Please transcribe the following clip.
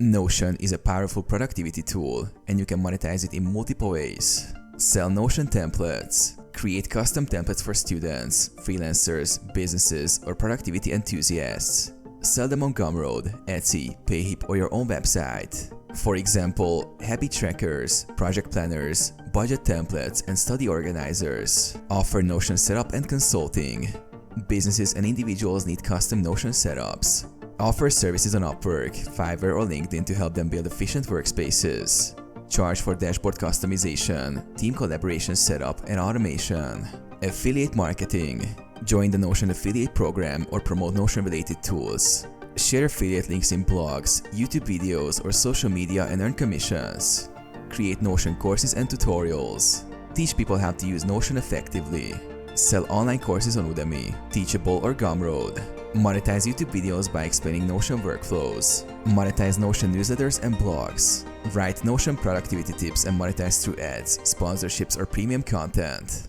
Notion is a powerful productivity tool, and you can monetize it in multiple ways. Sell Notion templates. Create custom templates for students, freelancers, businesses, or productivity enthusiasts. Sell them on Gumroad, Etsy, Payhip, or your own website. For example, habit trackers, project planners, budget templates, and study organizers. Offer Notion setup and consulting. Businesses and individuals need custom Notion setups. Offer services on Upwork, Fiverr, or LinkedIn to help them build efficient workspaces. Charge for dashboard customization, team collaboration setup, and automation. Affiliate marketing. Join the Notion affiliate program or promote Notion-related tools. Share affiliate links in blogs, YouTube videos, or social media and earn commissions. Create Notion courses and tutorials. Teach people how to use Notion effectively. Sell online courses on Udemy, Teachable, or Gumroad. Monetize YouTube videos by explaining Notion workflows. Monetize Notion newsletters and blogs. Write Notion productivity tips and monetize through ads, sponsorships, or premium content.